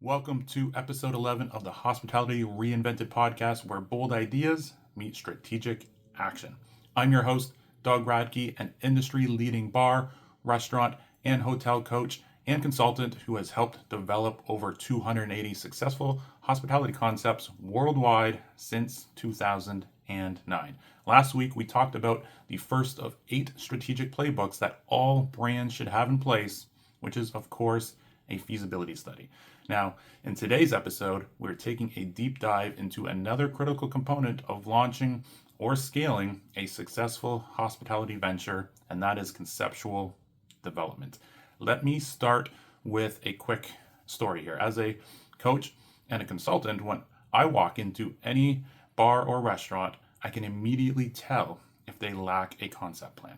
Welcome to episode 11 of the Hospitality Reinvented podcast, where bold ideas meet strategic action. I'm your host, Doug Radkey, an industry-leading bar, restaurant, and hotel coach and consultant who has helped develop over 280 successful hospitality concepts worldwide since 2009. Last week, we talked about the first of 8 strategic playbooks that all brands should have in place, which is, of course, a feasibility study. Now, in today's episode, we're taking a deep dive into another critical component of launching or scaling a successful hospitality venture, and that is conceptual development. Let me start with a quick story here. As a coach and a consultant, when I walk into any bar or restaurant, I can immediately tell if they lack a concept plan.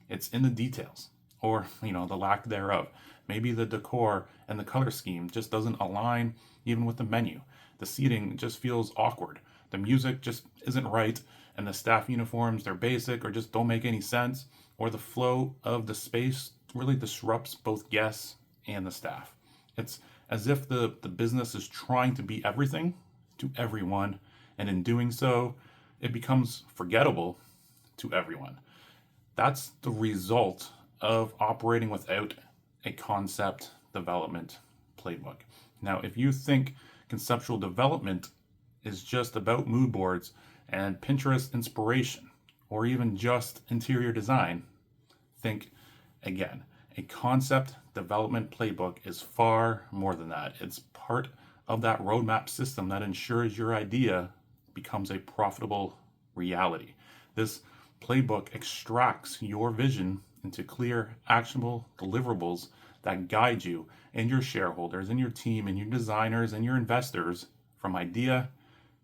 It's in the details, or the lack thereof. Maybe the decor and the color scheme just doesn't align even with the menu. The seating just feels awkward. The music just isn't right, and the staff uniforms, they're basic or just don't make any sense, or the flow of the space really disrupts both guests and the staff. It's as if the business is trying to be everything to everyone, and in doing so, it becomes forgettable to everyone. That's the result of operating without a concept development playbook. Now, if you think conceptual development is just about mood boards and Pinterest inspiration, or even just interior design, think again. A concept development playbook is far more than that. It's part of that roadmap system that ensures your idea becomes a profitable reality. This playbook extracts your vision into clear, actionable deliverables that guide you and your shareholders and your team and your designers and your investors from idea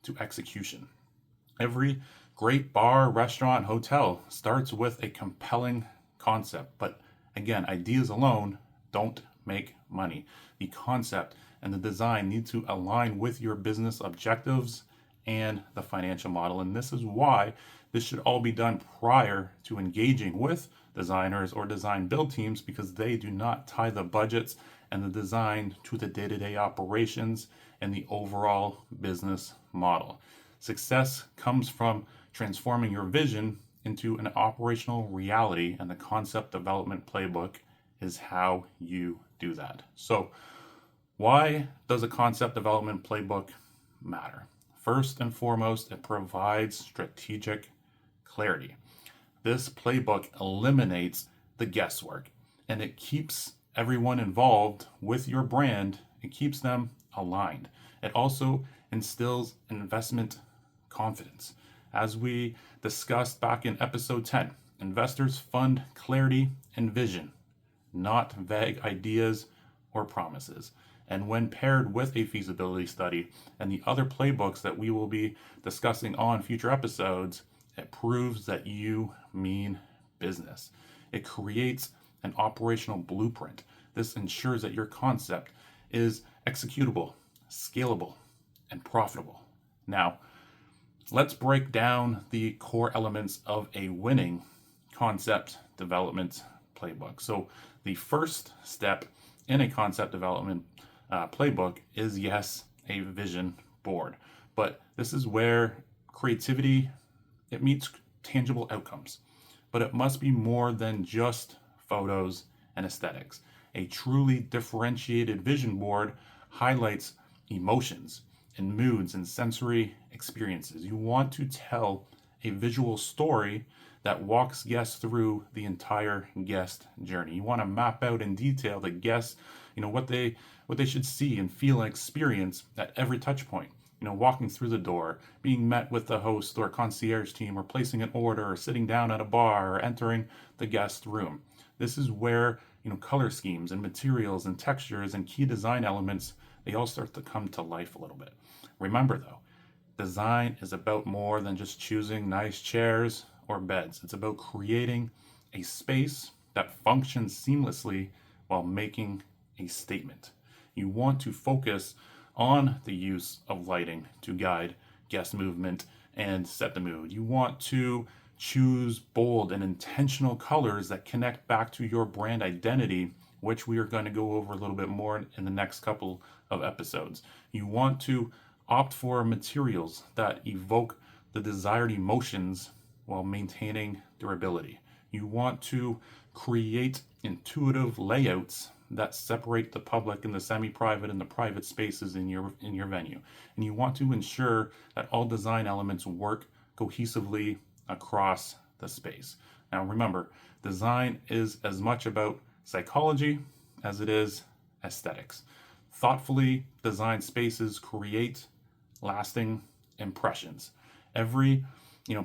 to execution. Every great bar, restaurant, hotel starts with a compelling concept, but again, ideas alone don't make money. The concept and the design need to align with your business objectives and the financial model, and this is why this should all be done prior to engaging with designers or design build teams, because they do not tie the budgets and the design to the day-to-day operations and the overall business model. Success comes from transforming your vision into an operational reality, and the concept development playbook is how you do that. So, why does a concept development playbook matter? First and foremost, it provides strategic clarity. This playbook eliminates the guesswork, and it keeps everyone involved with your brand. It keeps them aligned. It also instills investment confidence. As we discussed back in episode 10, investors fund clarity and vision, not vague ideas or promises. And when paired with a feasibility study and the other playbooks that we will be discussing on future episodes, it proves that you mean business. It creates an operational blueprint. This ensures that your concept is executable, scalable, and profitable. Now, let's break down the core elements of a winning concept development playbook. So the first step in a concept development playbook is, yes, a vision board. But this is where creativity, it meets tangible outcomes. But it must be more than just photos and aesthetics. A truly differentiated vision board highlights emotions and moods and sensory experiences. You want to tell a visual story that walks guests through the entire guest journey. You want to map out in detail the guests, what they should see and feel and experience at every touch point. Walking through the door, being met with the host or concierge team, or placing an order, or sitting down at a bar, or entering the guest room. This is where, color schemes and materials and textures and key design elements, they all start to come to life a little bit. Remember though, design is about more than just choosing nice chairs or beds. It's about creating a space that functions seamlessly while making a statement. You want to focus on the use of lighting to guide guest movement and set the mood. You want to choose bold and intentional colors that connect back to your brand identity which we are going to go over a little bit more in the next couple of episodes. You want to opt for materials that evoke the desired emotions while maintaining durability. You want to create intuitive layouts that separate the public and the semi-private and the private spaces in your venue. And you want to ensure that all design elements work cohesively across the space. Now remember, design is as much about psychology as it is aesthetics. Thoughtfully designed spaces create lasting impressions. Every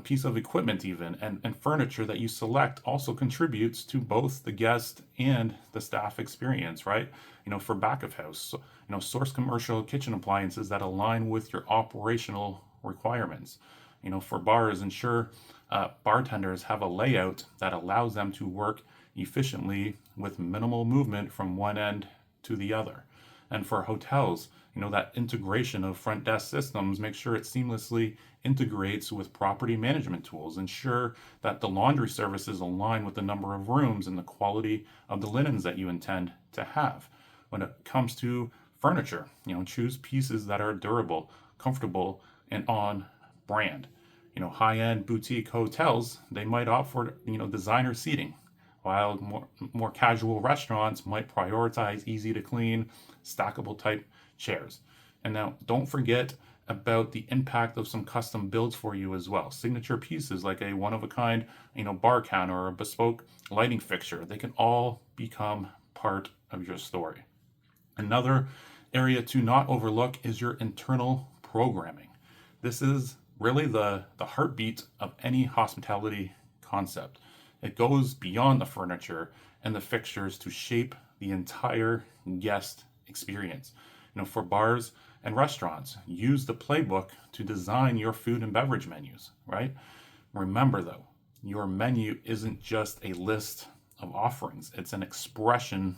piece of equipment even and furniture that you select also contributes to both the guest and the staff experience, right? For back of house, source commercial kitchen appliances that align with your operational requirements. For bars, ensure bartenders have a layout that allows them to work efficiently with minimal movement from one end to the other. And for hotels, that integration of front desk systems, make sure it seamlessly integrates with property management tools. Ensure that the laundry services align with the number of rooms and the quality of the linens that you intend to have. When it comes to furniture, choose pieces that are durable, comfortable, and on brand. High-end boutique hotels, they might opt for, designer seating, while more casual restaurants might prioritize easy to clean, stackable type chairs. And now don't forget about the impact of some custom builds for you as well. Signature pieces like a one-of-a-kind, bar counter or a bespoke lighting fixture, they can all become part of your story. Another area to not overlook is your internal programming. This is really the heartbeat of any hospitality concept. It goes beyond the furniture and the fixtures to shape the entire guest experience. For bars and restaurants, use the playbook to design your food and beverage menus, right? Remember though, your menu isn't just a list of offerings, it's an expression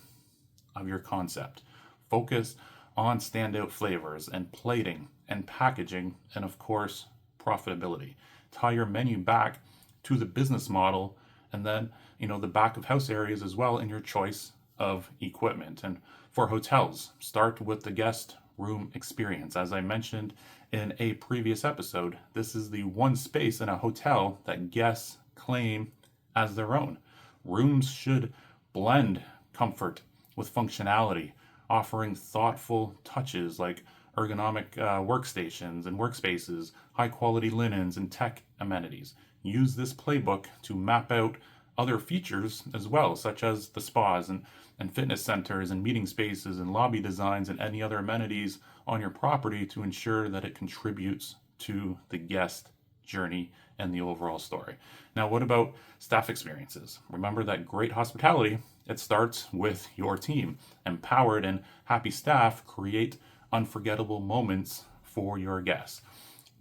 of your concept. Focus on standout flavors and plating and packaging, and of course, profitability. Tie your menu back to the business model, and then the back of house areas as well in your choice of equipment. And for hotels, start with the guest room experience. As I mentioned in a previous episode, this is the one space in a hotel that guests claim as their own. Rooms should blend comfort with functionality, offering thoughtful touches like ergonomic workstations and workspaces, high quality linens, and tech amenities. Use this playbook to map out other features as well, such as the spas and fitness centers and meeting spaces and lobby designs and any other amenities on your property to ensure that it contributes to the guest journey and the overall story. Now, what about staff experiences? Remember that great hospitality, it starts with your team. Empowered and happy staff create unforgettable moments for your guests.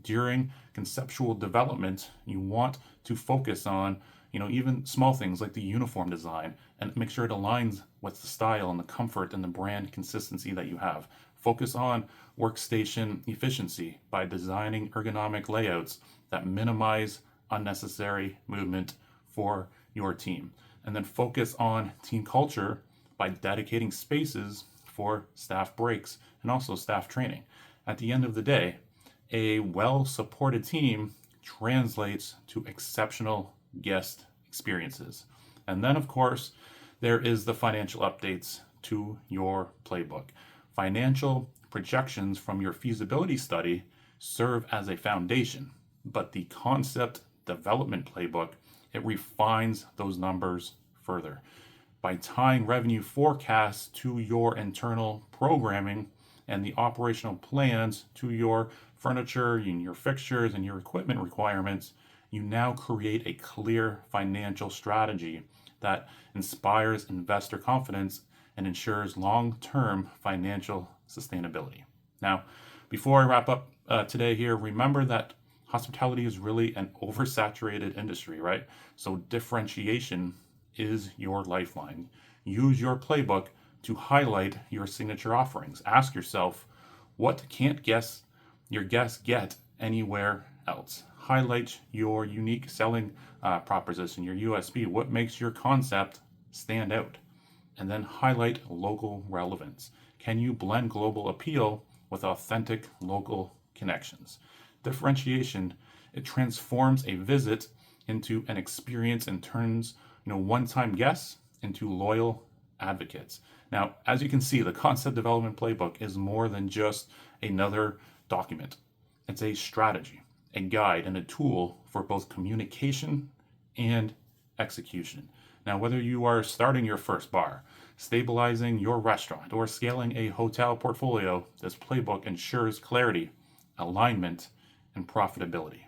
During conceptual development, you want to focus on even small things like the uniform design and make sure it aligns with the style and the comfort and the brand consistency that you have. Focus on workstation efficiency by designing ergonomic layouts that minimize unnecessary movement for your team. And then focus on team culture by dedicating spaces for staff breaks and also staff training. At the end of the day, a well-supported team translates to exceptional guest experiences. And then, of course, there is the financial updates to your playbook. Financial projections from your feasibility study serve as a foundation, but the Concept Development Playbook, it refines those numbers further. By tying revenue forecasts to your internal programming and the operational plans to your furniture and your fixtures and your equipment requirements, you now create a clear financial strategy that inspires investor confidence and ensures long-term financial sustainability. Now, before I wrap up today here, remember that hospitality is really an oversaturated industry, right? So differentiation is your lifeline. Use your playbook to highlight your signature offerings. Ask yourself, what can't your guests get anywhere else? Highlight your unique selling proposition, your USP. What makes your concept stand out? And then highlight local relevance. Can you blend global appeal with authentic local connections? Differentiation, it transforms a visit into an experience and turns one-time guests into loyal advocates. Now, as you can see, the Concept Development Playbook is more than just another document. It's a strategy, a guide, and a tool for both communication and execution. Now, whether you are starting your first bar, stabilizing your restaurant, or scaling a hotel portfolio, this playbook ensures clarity, alignment, and profitability.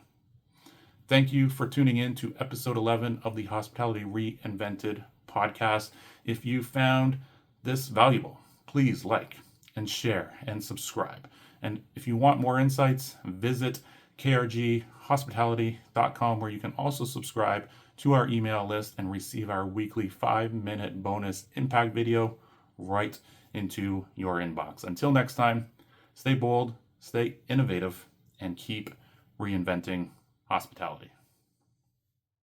Thank you for tuning in to episode 11 of the Hospitality Reinvented podcast. If you found this valuable, please like and share and subscribe. And if you want more insights, visit krghospitality.com, where you can also subscribe to our email list and receive our weekly 5-minute bonus impact video right into your inbox. Until next time, stay bold, stay innovative, and keep reinventing hospitality.